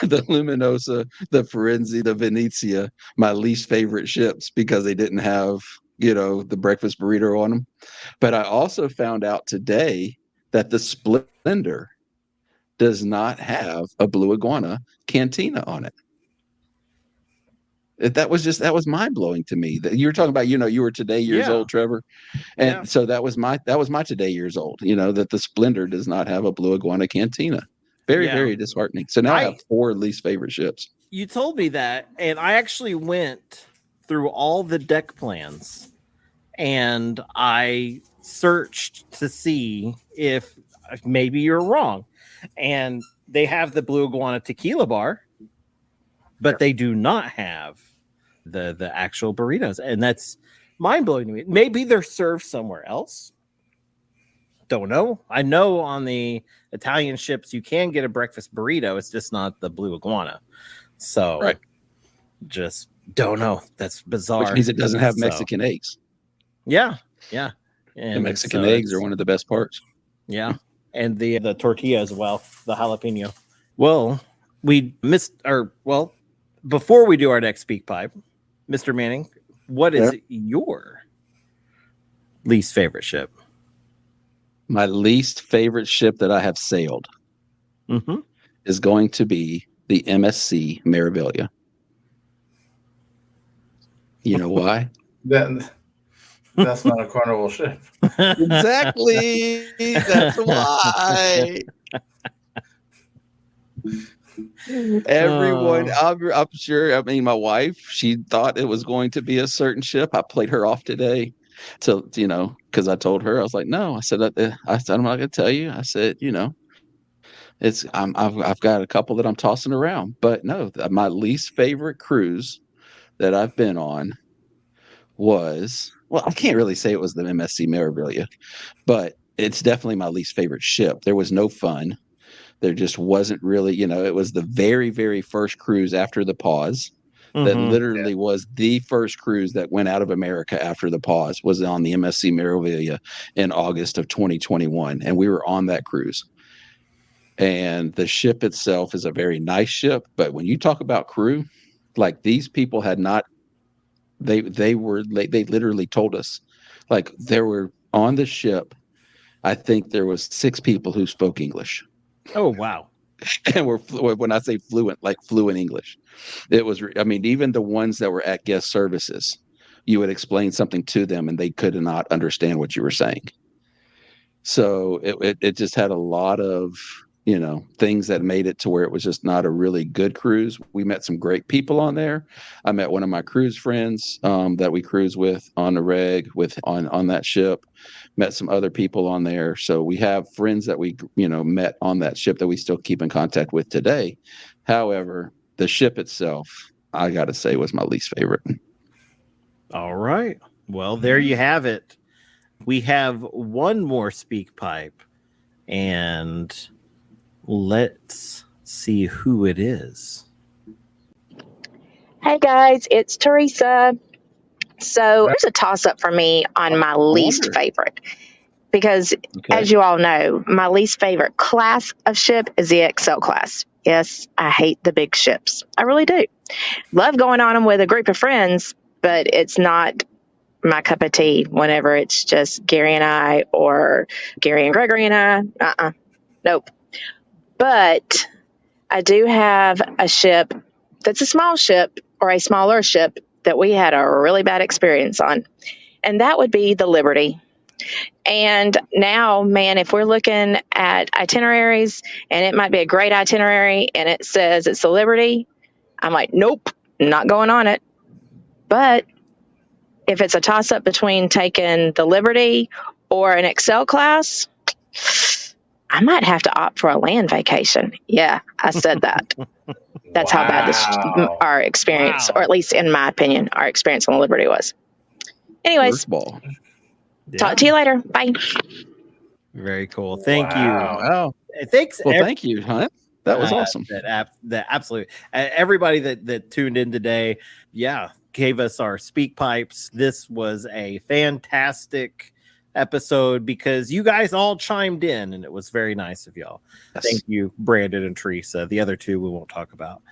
Luminosa, the Firenze, the Venezia my least favorite ships because they didn't have the breakfast burrito on them. But I also found out today that the Splendor does not have a Blue Iguana Cantina on it. That was mind blowing to me. That you were talking about, you were today years old, Trevor, and so that was my today years old. That the Splendor does not have a Blue Iguana Cantina. Very, very disheartening. So now I have 4 least favorite ships. You told me that, and I actually went through all the deck plans, and I searched to see if maybe you're wrong. And they have the Blue Iguana tequila bar, but they do not have the actual burritos, and that's mind-blowing to me. Maybe they're served somewhere else. Don't know. I know on the Italian ships you can get a breakfast burrito. It's just not the Blue Iguana. So just don't know. That's bizarre. Which means it doesn't have Mexican eggs. Yeah. And the Mexican eggs are one of the best parts. Yeah. And the tortilla as well, the jalapeno. Well, we missed before we do our next speak pipe, Mr. Manning, what is your least favorite ship? My least favorite ship that I have sailed is going to be the MSC Meraviglia. You know why? That's not a Carnival ship. Exactly. That's why. Everyone, I'm sure. I mean, my wife, she thought it was going to be a certain ship. I played her off today, because I told her, I was like, no. I said, I'm not going to tell you. I said, I've got a couple that I'm tossing around, but no, my least favorite cruise that I've been on was, well, I can't really say it was the MSC Meraviglia, but it's definitely my least favorite ship. There was no fun. There just wasn't really, it was the very, very first cruise after the pause that literally was the first cruise that went out of America after the pause, was on the MSC Meraviglia in August of 2021. And we were on that cruise. And the ship itself is a very nice ship. But when you talk about crew, like, these people had not, they literally told us, like, there were on the ship, I think there was 6 people who spoke English. Oh, wow. And when I say fluent, like fluent English, it was, I mean, even the ones that were at guest services, you would explain something to them and they could not understand what you were saying. So it just had a lot of, things that made it to where it was just not a really good cruise. We met some great people on there. I met one of my cruise friends that we cruise with on the reg on that ship. Met some other people on there. So we have friends that we, met on that ship that we still keep in contact with today. However, the ship itself, I got to say, was my least favorite. All right. Well, there you have it. We have one more speak pipe, and let's see who it is. Hey guys, it's Teresa. So there's a toss up for me on my least favorite, because as you all know, my least favorite class of ship is the XL class. Yes, I hate the big ships. I really do. Love going on them with a group of friends, but it's not my cup of tea whenever it's just Gary and I, or Gary and Gregory and I. Nope. But I do have a ship that's a small ship, or a smaller ship, that we had a really bad experience on. And that would be the Liberty. And now, man, if we're looking at itineraries and it might be a great itinerary and it says it's the Liberty, I'm like, nope, not going on it. But if it's a toss up between taking the Liberty or an XL class, I might have to opt for a land vacation. Yeah, I said that. That's how bad our experience, or at least in my opinion, our experience on the Liberty was. Anyways, talk to you later. Bye. Very cool. Thank you. Wow. Thanks. Well, thank you, Hunt. That was awesome. That absolutely. Everybody that tuned in today, gave us our speak pipes. This was a fantastic episode because you guys all chimed in, and it was very nice of y'all. Yes. Thank you, Brandon and Teresa. The other two we won't talk about.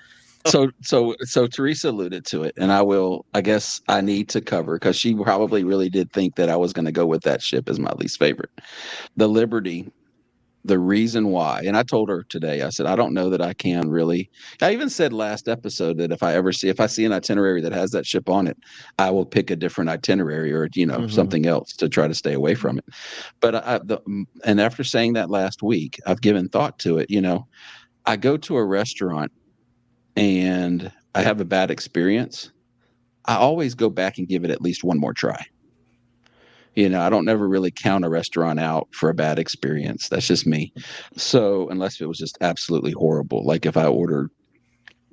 So Teresa alluded to it, and I guess I need to cover, because she probably really did think that I was going to go with that ship as my least favorite. The Liberty, the reason why, and I told her today, I said, I don't know that I can really. I even said last episode that if I see an itinerary that has that ship on it, I will pick a different itinerary, or something else to try to stay away from it. But and after saying that last week, I've given thought to it. I go to a restaurant and I have a bad experience. I always go back and give it at least one more try. I don't never really count a restaurant out for a bad experience. That's just me. So unless it was just absolutely horrible, like if I ordered,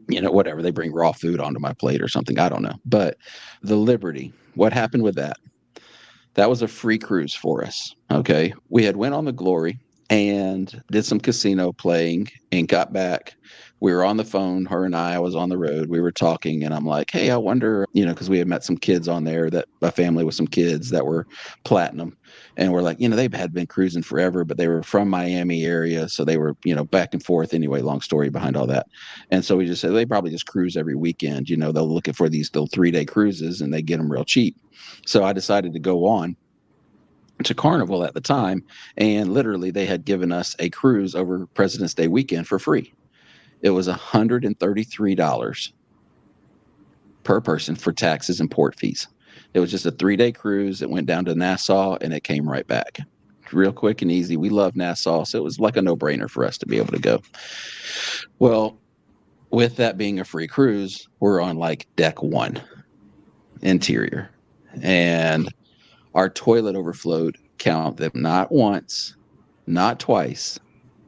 whatever, they bring raw food onto my plate or something, I don't know. But the Liberty, what happened with that? That was a free cruise for us. Okay. We had went on the Glory and did some casino playing and got back. we were on the phone, her and I was on the road. We were talking, and I'm like, hey, I wonder, because we had met some kids on there, that a family with some kids that were platinum. And we're like, they had been cruising forever, but they were from Miami area. So they were, back and forth anyway, long story behind all that. And so we just said, they probably just cruise every weekend. They'll look for these little 3-day cruises and they get them real cheap. So I decided to go on to Carnival at the time. And literally they had given us a cruise over President's Day weekend for free. It was $133 per person for taxes and port fees. It was just a 3-day cruise. It went down to Nassau and it came right back. Real quick and easy. We love Nassau, so it was like a no-brainer for us to be able to go. Well, with that being a free cruise, we're on like deck 1, interior. And our toilet overflowed, count them, not once, not twice,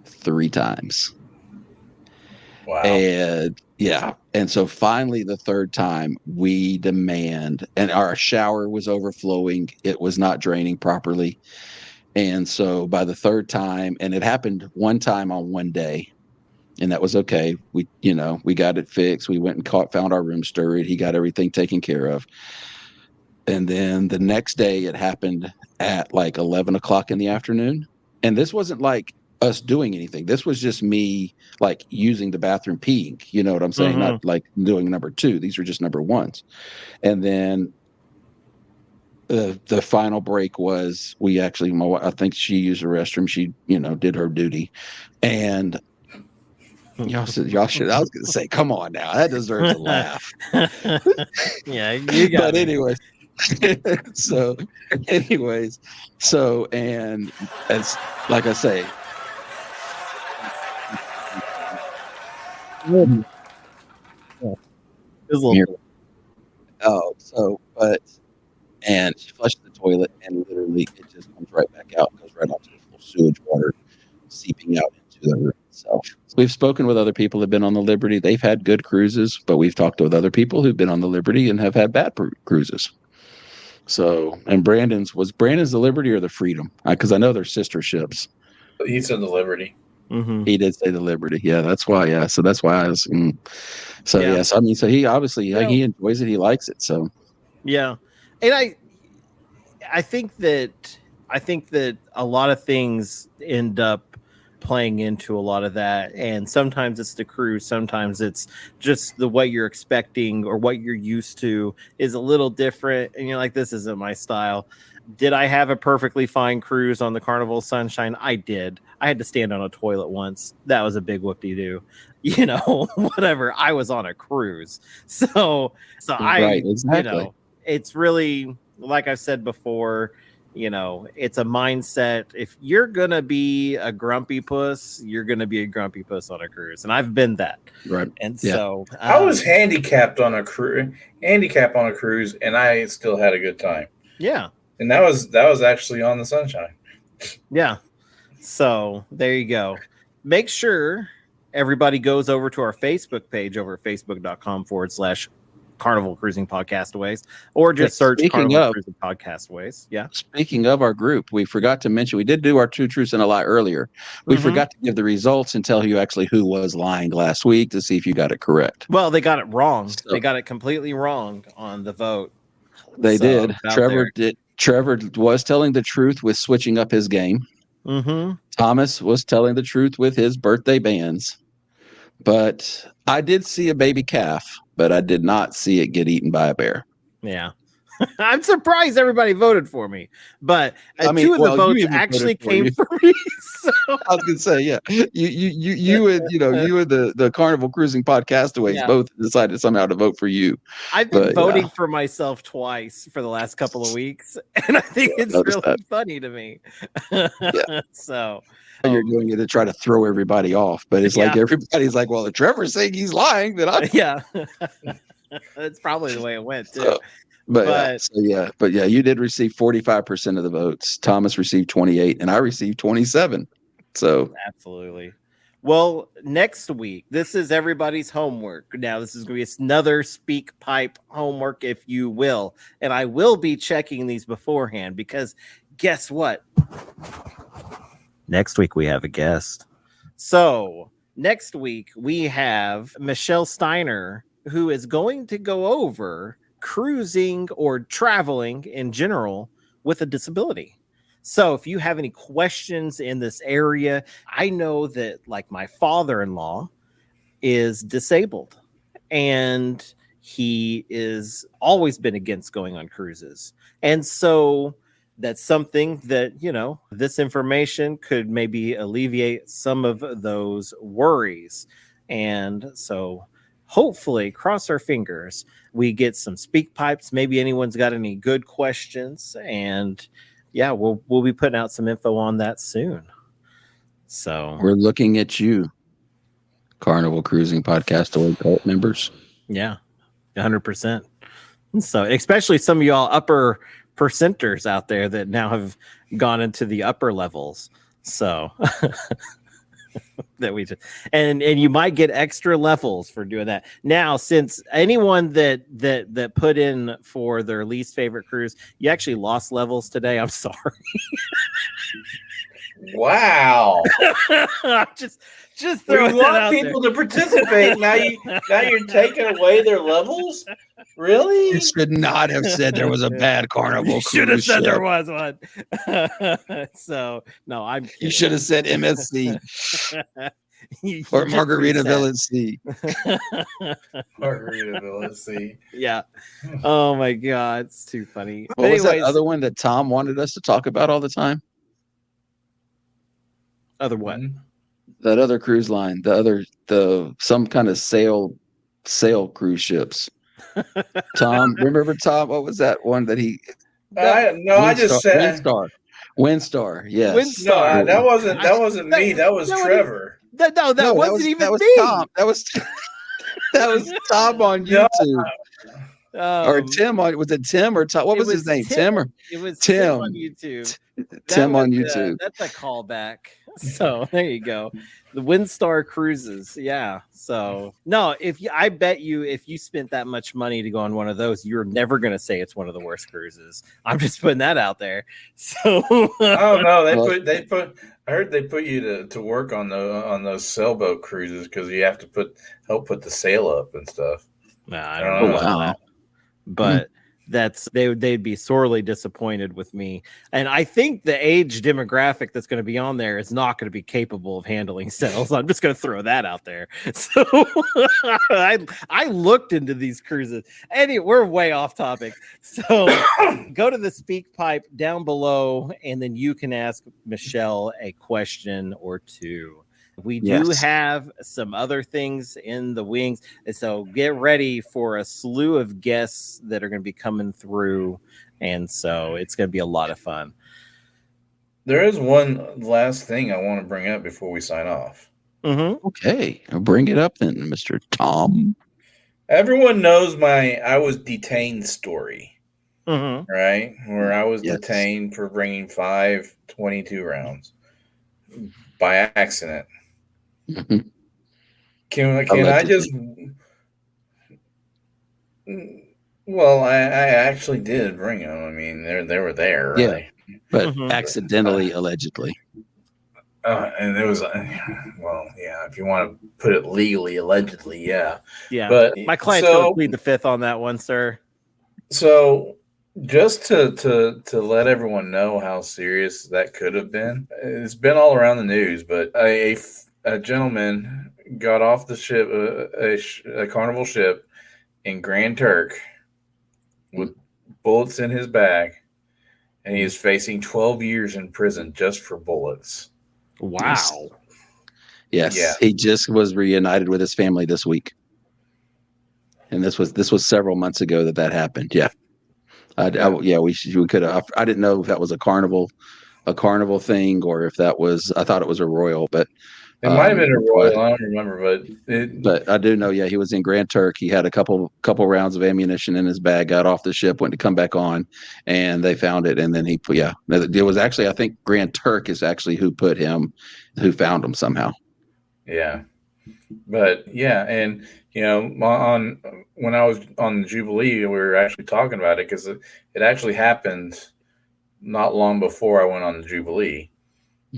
3 times. Wow. And so finally the 3rd time we demand, and our shower was overflowing. It was not draining properly. And so by the 3rd time, and it happened one time on one day, and that was okay. We got it fixed. We went and found our room stirred. He got everything taken care of. And then the next day it happened at like 11 o'clock in the afternoon. And this wasn't like us doing anything. This was just me like using the bathroom peeing. You know what I'm saying? Not like doing number 2. These were just number 1s. And then the final break was I think she used the restroom. She, did her duty. And y'all should, I was going to say, come on now. That deserves a laugh. Yeah, you got But me. anyway. And as like I say, and she flushed the toilet and literally it just comes right back out, goes right onto the full sewage water seeping out into the room itself. So we've spoken with other people who've been on the Liberty. They've had good cruises, but we've talked with other people who've been on the Liberty and have had bad cruises. So, and Brandon's the Liberty or the Freedom? Because I know they're sister ships. He said the Liberty. Mm-hmm. He did say the Liberty. Yeah, that's why. Yeah, so that's why I was. So Yeah. yes, I mean, so he obviously he enjoys it. He likes it. So yeah, and I think that a lot of things end up playing into a lot of that, and sometimes it's the cruise, sometimes it's just the way you're expecting or what you're used to is a little different, and you're like, this isn't my style. Did I have a perfectly fine cruise on the Carnival Sunshine? I did. I had to stand on a toilet once. That was a big whoop-de-doo. Whatever. I was on a cruise. So right, exactly. It's really, like I've said before, it's a mindset. If you're going to be a grumpy puss, you're going to be a grumpy puss on a cruise. And I've been that. Right. And so I was handicapped on a cruise, and I still had a good time. Yeah. And that was actually on the Sunshine. Yeah. So there you go. Make sure everybody goes over to our Facebook page over at facebook.com/Carnival Cruising Podcastaways, or just search Carnival Cruising Podcastaways. Yeah. Speaking of our group, we forgot to mention, we did do our 2 truths and a lie earlier. We forgot to give the results and tell you actually who was lying last week to see if you got it correct. Well, they got it wrong. So, they got it completely wrong on the vote. They did. Trevor was telling the truth with switching up his game. Mm-hmm. Thomas was telling the truth with his birthday bands. But I did see a baby calf, but I did not see it get eaten by a bear. Yeah. I'm surprised everybody voted for me, but 2 of the votes actually came from me. So. I was gonna say, yeah, you and the Carnival Cruising Podcastaways both decided somehow to vote for you. I've been voting for myself twice for the last couple of weeks, and I think it's really funny to me. So you're doing it to try to throw everybody off, but it's like everybody's like, well, if Trevor's saying he's lying, then that's probably the way it went too. But you did receive 45% of the votes. Thomas received 28, and I received 27. So absolutely. Well, next week, this is everybody's homework. Now, this is going to be another speak pipe homework, if you will, and I will be checking these beforehand because guess what? Next week we have a guest. So next week we have Michelle Steiner, who is going to go over cruising or traveling in general with a disability. So if you have any questions in this area, I know that like my father-in-law is disabled and he is always been against going on cruises. And so that's something that, this information could maybe alleviate some of those worries. And so hopefully, cross our fingers, we get some speak pipes. Maybe anyone's got any good questions. And yeah, we'll be putting out some info on that soon. So we're looking at you, Carnival Cruising Podcastaway cult members. Yeah, 100%. So especially some of y'all upper percenters out there that now have gone into the upper levels. So that we just and you might get extra levels for doing that. Now, since anyone that put in for their least favorite cruise, you actually lost levels today. I'm sorry. Wow. Just we throwing want people to participate. Now you're taking away their levels? Really? You should not have said there was a bad Carnival. You should have said there was one. So no, I'm kidding. You should have said MSC or Margaritaville C. Margaritaville C. Yeah. Oh my God, it's too funny. What was that other one that Tom wanted us to talk about all the time? Other what? That other cruise line, some kind of sail cruise ships. Tom, remember Tom? What was that one that he? I just said Windstar. Yes. Windstar. No, that wasn't me. That was Trevor. That wasn't even that was me. Tom. That was Tom on YouTube. Or Tim was it Tim or Tom? What was his name? Tim or it was Tim on YouTube. Tim on YouTube. That's a callback. So there you go. The Windstar Cruises. Yeah. So no, I bet you if you spent that much money to go on one of those, you're never gonna say it's one of the worst cruises. I'm just putting that out there. So oh no, they put I heard they put you to work on those sailboat cruises because you have to help put the sail up and stuff. Nah, I don't know about that. But they'd be sorely disappointed with me. And I think the age demographic that's going to be on there is not going to be capable of handling sales. I'm just going to throw that out there. So I looked into these cruises. Anyway, we're way off topic. So go to the speak pipe down below, and then you can ask Michelle a question or two. We do have some other things in the wings. And so get ready for a slew of guests that are going to be coming through. And so it's going to be a lot of fun. There is one last thing I want to bring up before we sign off. Mm-hmm. Okay. I'll bring it up then, Mr. Tom. Everyone knows I was detained story. Mm-hmm. Right? Where I was detained for bringing 5 22 rounds by accident. Mm-hmm. Can I just? Well, I actually did bring them. I mean, they were there. Yeah, right? But accidentally, allegedly. And it was if you want to put it legally, allegedly, yeah. But my client's going to plead the fifth on that one, sir. So just to let everyone know how serious that could have been, it's been all around the news. But a gentleman got off the ship, a Carnival ship in Grand Turk with bullets in his bag, and he is facing 12 years in prison just for bullets. Wow. Yes. Yeah. He just was reunited with his family this week. And this was several months ago that happened. Yeah. We could have. I didn't know if that was a carnival thing or if that was. I thought it was a royal, but it might have been a royal. I don't remember, but I do know. Yeah, he was in Grand Turk. He had a couple rounds of ammunition in his bag. Got off the ship, went to come back on, and they found it. And then it was actually. I think Grand Turk is actually who found him somehow. Yeah, but yeah, and when I was on the Jubilee, we were actually talking about it because it actually happened not long before I went on the Jubilee,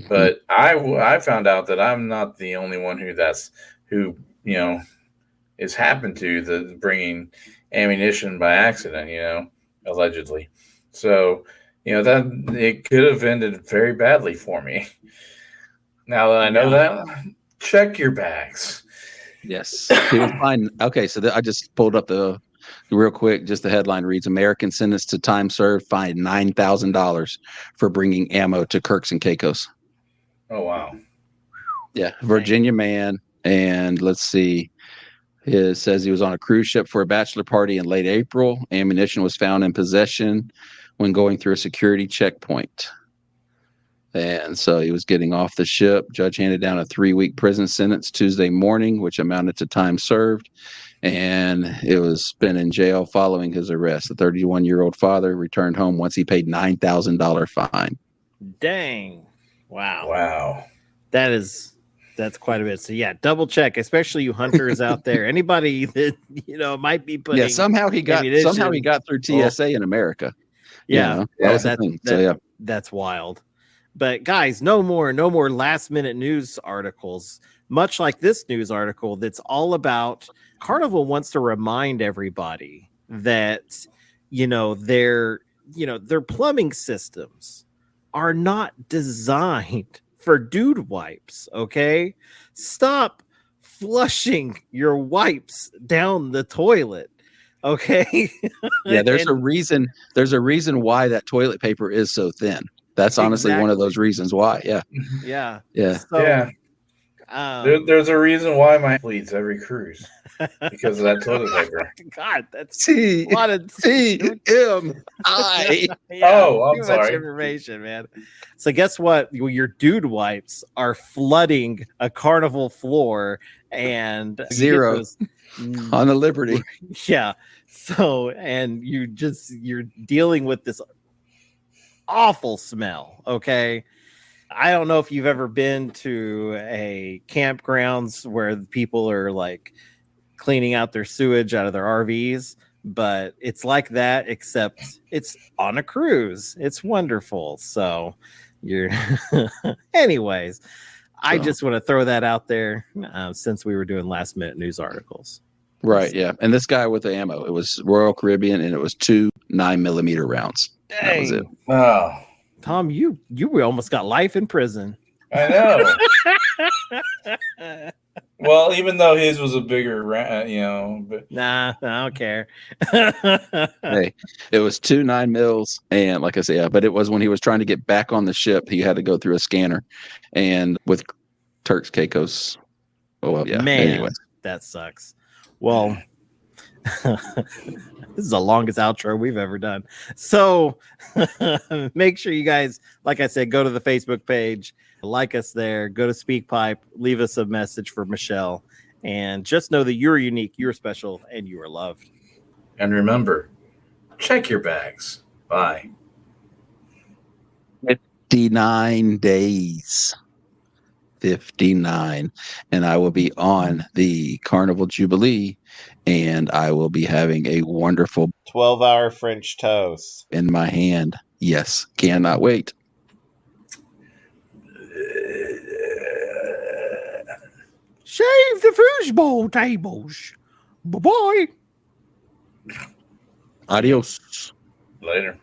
But I found out that I'm not the only one who is happened to the bringing ammunition by accident, allegedly. So, that it could have ended very badly for me. Now that I know that, check your bags. Yes, he was fine. Okay, so I just pulled up real quick. Just the headline reads: American sentenced to time served, fined $9,000 for bringing ammo to Kirks and Caicos. Oh wow! Yeah, Virginia man, and let's see. It says he was on a cruise ship for a bachelor party in late April. Ammunition was found in possession when going through a security checkpoint. And so he was getting off the ship. Judge handed down a 3-week prison sentence Tuesday morning, which amounted to time served. And it was spent in jail following his arrest. The 31-year-old father returned home once he paid $9,000 fine. Dang. Wow. Wow. That's quite a bit. So yeah, double check, especially you hunters out there. Anybody that might be putting. Yeah, somehow he got through TSA in America. Yeah, That's wild. But guys, no more last minute news articles. Much like this news article, that's all about Carnival wants to remind everybody that their plumbing systems are not designed for dude wipes. Okay, stop flushing your wipes down the toilet. Okay. Yeah, there's a reason why that toilet paper is so thin. That's honestly one of those reasons why. Yeah. Yeah. So, yeah. There's a reason why mine bleeds every cruise because of that toilet paper. God, that's a lot of TMI. I'm too sorry. Much information, man. So guess what? Your dude wipes are flooding a Carnival floor and zero on the Liberty. Yeah. So and you're dealing with this awful smell. Okay. I don't know if you've ever been to a campgrounds where people are like cleaning out their sewage out of their RVs, but it's like that, except it's on a cruise. It's wonderful. So anyways, I just want to throw that out there since we were doing last minute news articles. Right. Yeah. And this guy with the ammo, it was Royal Caribbean and it was 2 9mm rounds. Dang. That was it. Oh. Tom, you almost got life in prison. I know. Well, even though his was a bigger, but... Nah, I don't care. Hey, it was 2 9mm, and like I said, yeah, but it was when he was trying to get back on the ship, he had to go through a scanner, and with Turks Caicos. Oh well, yeah. Man, anyways. That sucks. Well. This is the longest outro we've ever done. So make sure you guys, like I said, go to the Facebook page, like us there, go to SpeakPipe, leave us a message for Michelle, and just know that you're unique, you're special, and you are loved. And remember, check your bags. Bye. 59 days. 59. And I will be on the Carnival Jubilee, and I will be having a wonderful 12-hour French toast in my hand. Yes, cannot wait. Save the foosball tables. Bye-bye. Adios. Later.